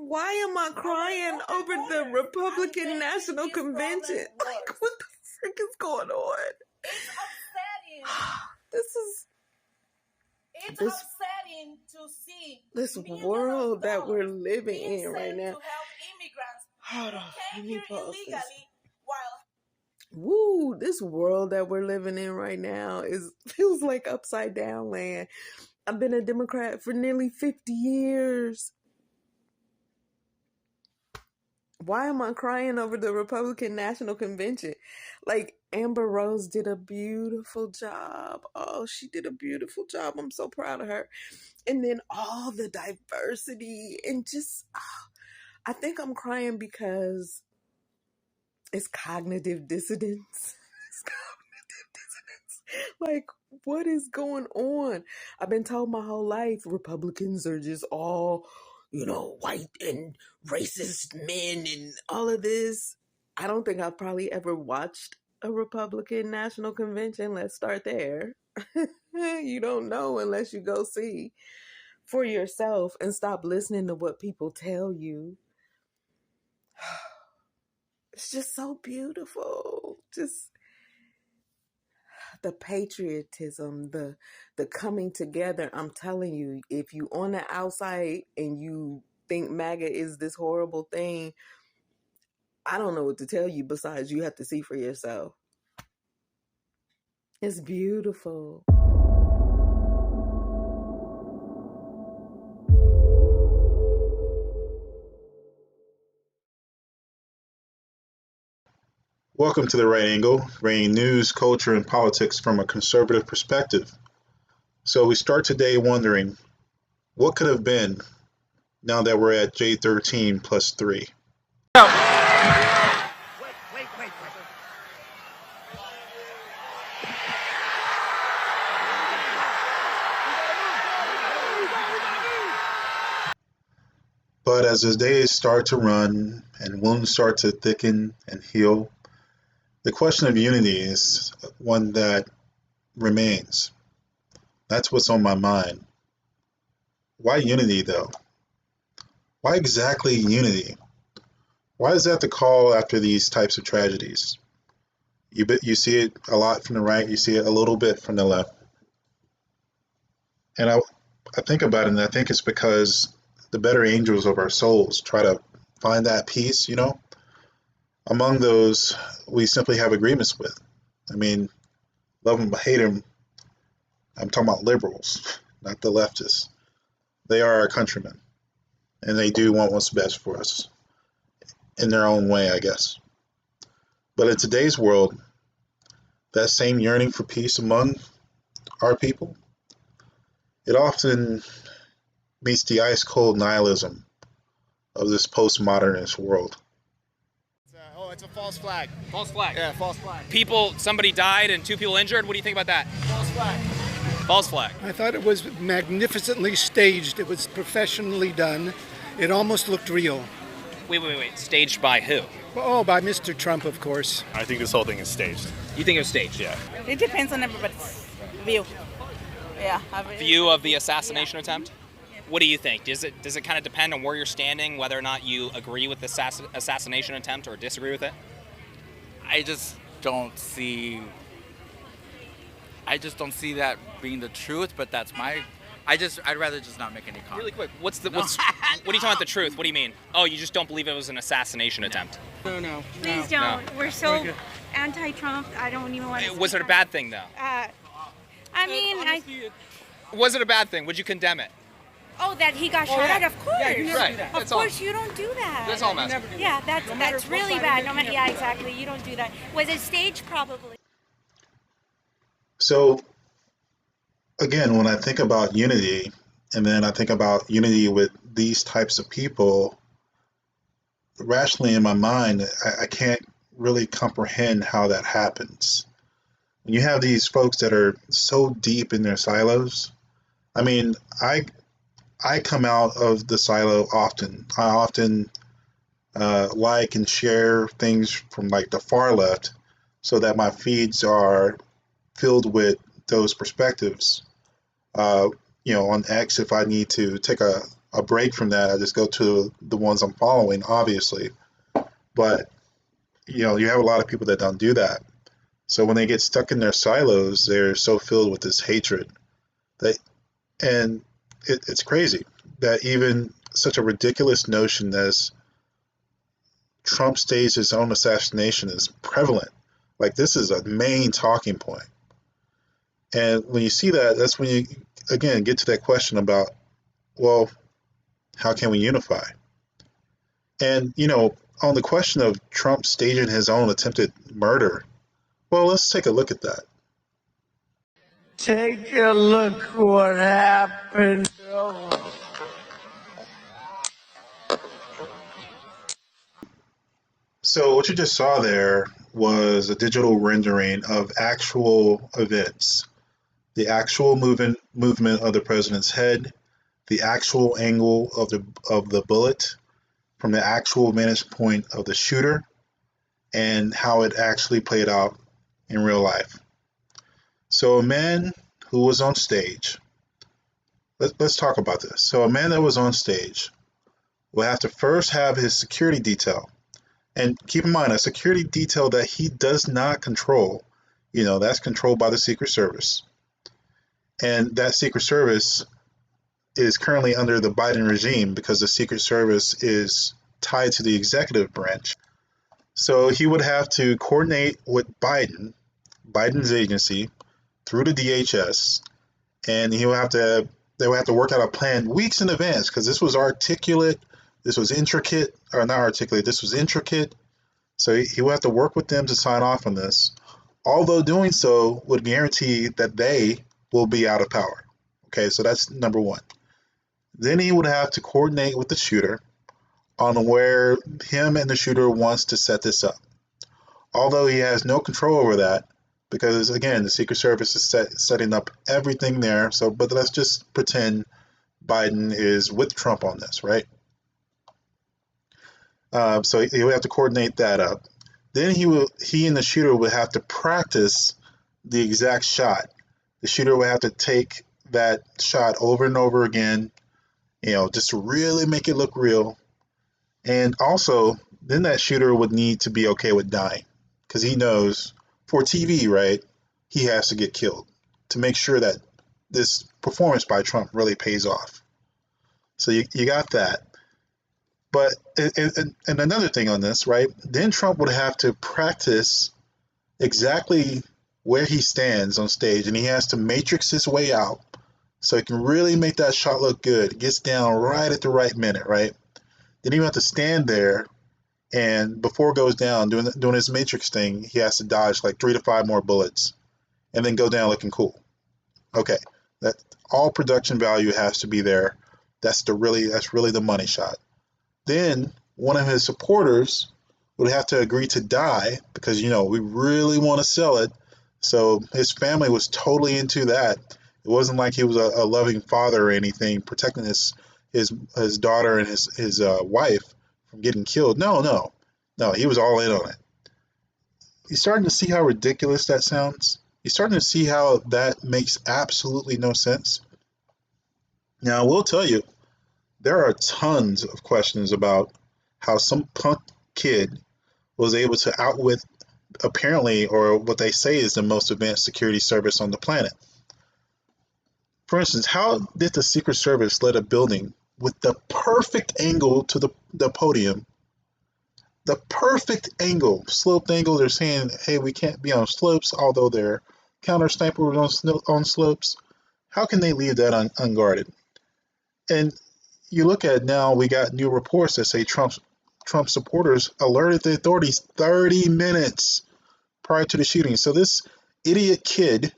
Why am I crying over the Republican National Convention? Like, what the frick is going on? It's upsetting. It's upsetting to see this world that we're living in right now. To help immigrants Hold on, who came here illegally while. Woo, this world that we're living in right now feels like upside down land. I've been a Democrat for nearly 50 years. Why am I crying over the Republican National Convention? Like, Amber Rose did a beautiful job. Oh, she did a beautiful job. I'm so proud of her. And then all the diversity and just, I think I'm crying because it's cognitive dissonance. It's cognitive dissonance. Like, what is going on? I've been told my whole life Republicans are just all, white and racist men and all of this. I don't think I've probably ever watched a Republican National Convention. Let's start there. You don't know unless you go see for yourself and stop listening to what people tell you. It's just so beautiful. Just the patriotism, the coming together. I'm telling you, if you on the outside and you think MAGA is this horrible thing, I don't know what to tell you besides you have to see for yourself. It's beautiful. Welcome to The Right Angle, bringing news, culture, and politics from a conservative perspective. So we start today wondering, what could have been now that we're at J13 plus 3? Wait. But as the days start to run and wounds start to thicken and heal, the question of unity is one that remains. That's what's on my mind. Why unity, though? Why exactly unity? Why is that the call after these types of tragedies? You see it a lot from the right, you see it a little bit from the left. And I think about it, and I think it's because the better angels of our souls try to find that peace, Among those, we simply have agreements with. I mean, love them, hate them. I'm talking about liberals, not the leftists. They are our countrymen, and they do want what's best for us in their own way, I guess. But in today's world, that same yearning for peace among our people, it often meets the ice-cold nihilism of this postmodernist world. It's a false flag. False flag? Yeah, false flag. Somebody died and 2 people injured. What do you think about that? False flag. False flag. I thought it was magnificently staged. It was professionally done. It almost looked real. Wait. Staged by who? Oh, by Mr. Trump, of course. I think this whole thing is staged. You think it was staged? Yeah. It depends on everybody's view. Yeah. View of the assassination attempt? What do you think? Does it kind of depend on where you're standing, whether or not you agree with the assassination attempt or disagree with it? I just don't see that being the truth, but that's I'd rather just not make any comment. Really quick, what are you talking about the truth? What do you mean? Oh, you just don't believe it was an assassination attempt? No. Please don't. No. We're so anti-Trump. I don't even want to. Was it a bad thing, though? Was it a bad thing? Would you condemn it? Oh, that he got shot at? Of course. Yeah, you never do that. Of course, you don't do that. That's all I'm asking. Yeah, that's really bad. Yeah, exactly. You don't do that. Was it staged? Probably. So, again, when I think about unity, and then I think about unity with these types of people, rationally in my mind, I can't really comprehend how that happens. When you have these folks that are so deep in their silos, I mean, I come out of the silo often. I often like and share things from like the far left so that my feeds are filled with those perspectives. On X, if I need to take a a break from that. I just go to the ones I'm following, obviously. But you have a lot of people that don't do that. So when they get stuck in their silos, they're so filled with this hatred that, and it's crazy that even such a ridiculous notion as Trump staged his own assassination is prevalent. Like this is a main talking point. And when you see that, that's when you again get to that question about, well, how can we unify? And on the question of Trump staging his own attempted murder, well, let's take a look at that. Take a look what happened. So what you just saw there was a digital rendering of actual events, the actual movement of the president's head, the actual angle of the bullet from the actual vantage point of the shooter, and how it actually played out in real life. So a man who was on stage, let's talk about this. So a man that was on stage will have to first have his security detail. And keep in mind, a security detail that he does not control, that's controlled by the Secret Service. And that Secret Service is currently under the Biden regime because the Secret Service is tied to the executive branch. So he would have to coordinate with Biden's agency, through the DHS, and they would have to work out a plan weeks in advance because this was articulate, this was intricate, or not articulate, this was intricate. So he would have to work with them to sign off on this, although doing so would guarantee that they will be out of power. Okay, so that's number one. Then he would have to coordinate with the shooter on where him and the shooter wants to set this up. Although he has no control over that, because again, the Secret Service is setting up everything there. So, but let's just pretend Biden is with Trump on this, right? So he would have to coordinate that up. Then he and the shooter would have to practice the exact shot. The shooter would have to take that shot over and over again, just to really make it look real. And also, then that shooter would need to be okay with dying because he knows for TV, right, he has to get killed to make sure that this performance by Trump really pays off. So you got that. But and another thing on this, right, then Trump would have to practice exactly where he stands on stage, and he has to matrix his way out so he can really make that shot look good. It gets down right at the right minute, right? Then he would have to stand there, and before it goes down, doing his matrix thing, he has to dodge like 3 to 5 more bullets, and then go down looking cool. Okay, that all production value has to be there. That's really the money shot. Then one of his supporters would have to agree to die because we really want to sell it. So his family was totally into that. It wasn't like he was a loving father or anything, protecting his daughter and his wife from getting killed. No, he was all in on it. You're starting to see how ridiculous that sounds? You're starting to see how that makes absolutely no sense? Now, I will tell you, there are tons of questions about how some punk kid was able to outwit, apparently, or what they say is the most advanced security service on the planet. For instance, how did the Secret Service let a building with the perfect angle to the podium, the perfect angle, sloped angle? They're saying, hey, we can't be on slopes, although they're counter snipers on slopes. How can they leave that unguarded? And you look at it now, we got new reports that say Trump supporters alerted the authorities 30 minutes prior to the shooting. So this idiot kid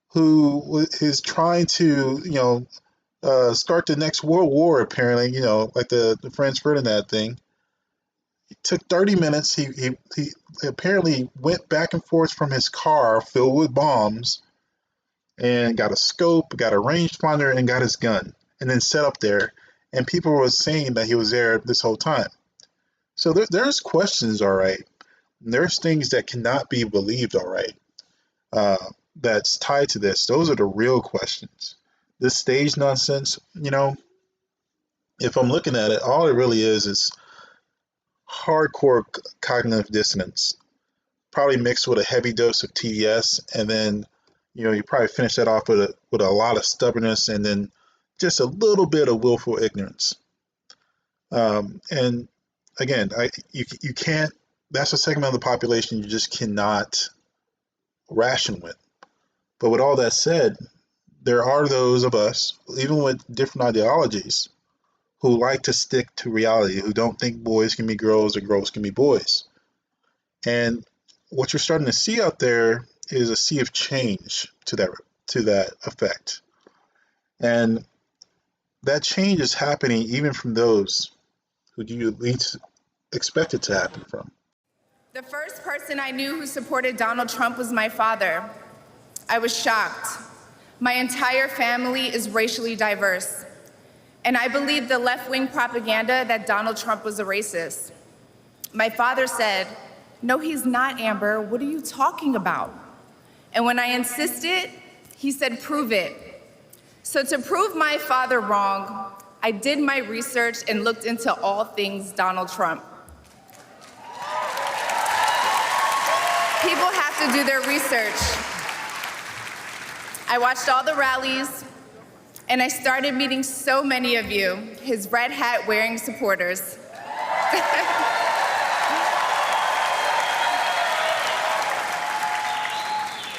who is trying to, start the next World War, apparently, like the Franz Ferdinand thing, it took 30 minutes. He apparently went back and forth from his car filled with bombs and got a scope, got a rangefinder, and got his gun, and then set up there. And people were saying that he was there this whole time. So there's questions, all right. There's things that cannot be believed, all right, that's tied to this. Those are the real questions. This stage nonsense, if I'm looking at it, all it really is hardcore cognitive dissonance, probably mixed with a heavy dose of TDS, and then you probably finish that off with a lot of stubbornness, and then just a little bit of willful ignorance. And again, you can't. That's a segment of the population you just cannot ration with. But with all that said, there are those of us, even with different ideologies, who like to stick to reality, who don't think boys can be girls or girls can be boys. And what you're starting to see out there is a sea of change to that effect. And that change is happening even from those who you at least expect it to happen from. The first person I knew who supported Donald Trump was my father. I was shocked. My entire family is racially diverse, and I believed the left-wing propaganda that Donald Trump was a racist. My father said, "No, he's not, Amber. What are you talking about?" And when I insisted, he said, "Prove it." So to prove my father wrong, I did my research and looked into all things Donald Trump. People have to do their research. I watched all the rallies, and I started meeting so many of you, his red hat wearing supporters.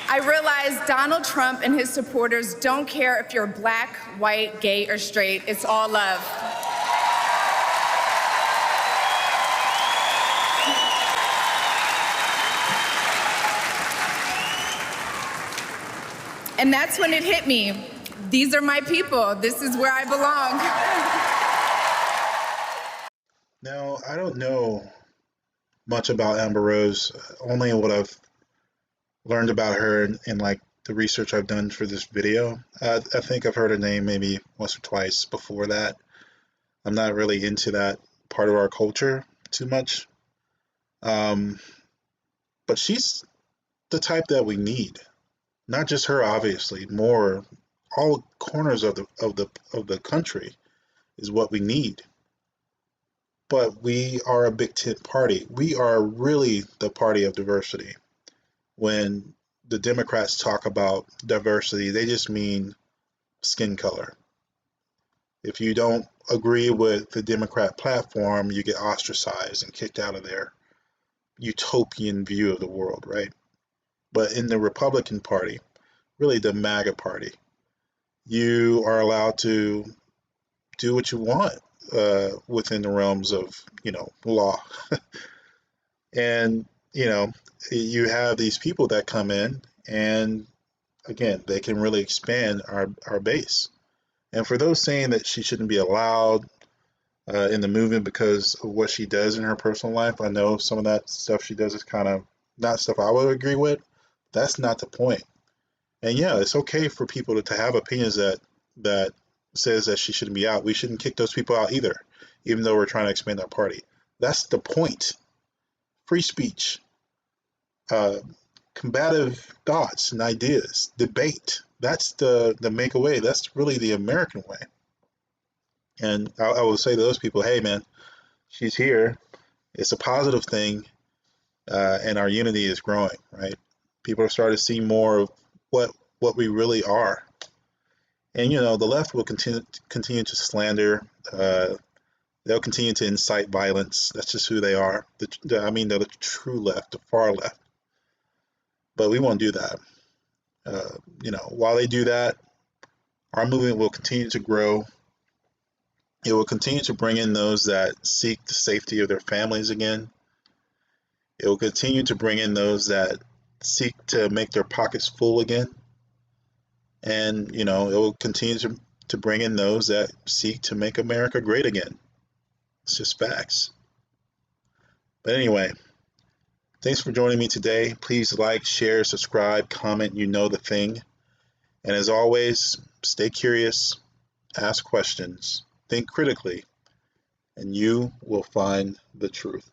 I realized Donald Trump and his supporters don't care if you're black, white, gay, or straight. It's all love. And that's when it hit me. These are my people. This is where I belong. Now, I don't know much about Amber Rose, only what I've learned about her in like the research I've done for this video. I think I've heard her name maybe once or twice before that. I'm not really into that part of our culture too much. But she's the type that we need. Not just her, obviously, more all corners of the country is what we need. But we are a big tent party. We are really the party of diversity. When the Democrats talk about diversity, they just mean skin color. If you don't agree with the Democrat platform, you get ostracized and kicked out of their utopian view of the world, right? But in the Republican Party, really the MAGA party, you are allowed to do what you want within the realms of, law. And, you have these people that come in and, again, they can really expand our base. And for those saying that she shouldn't be allowed in the movement because of what she does in her personal life, I know some of that stuff she does is kind of not stuff I would agree with. That's not the point. And yeah, it's okay for people to have opinions that says that she shouldn't be out. We shouldn't kick those people out either, even though we're trying to expand our party. That's the point. Free speech, combative thoughts and ideas, debate. That's the make away. That's really the American way. And I will say to those people, hey man, she's here. It's a positive thing, and our unity is growing. Right? People are starting to see more of what we really are. And the left will continue to slander. They'll continue to incite violence. That's just who they are. They're the true left, the far left. But we won't do that. While they do that, our movement will continue to grow. It will continue to bring in those that seek the safety of their families again. It will continue to bring in those that seek to make their pockets full again. And, it will continue to bring in those that seek to make America great again. It's just facts. But anyway, thanks for joining me today. Please like, share, subscribe, comment, you know the thing. And as always, stay curious, ask questions, think critically, and you will find the truth.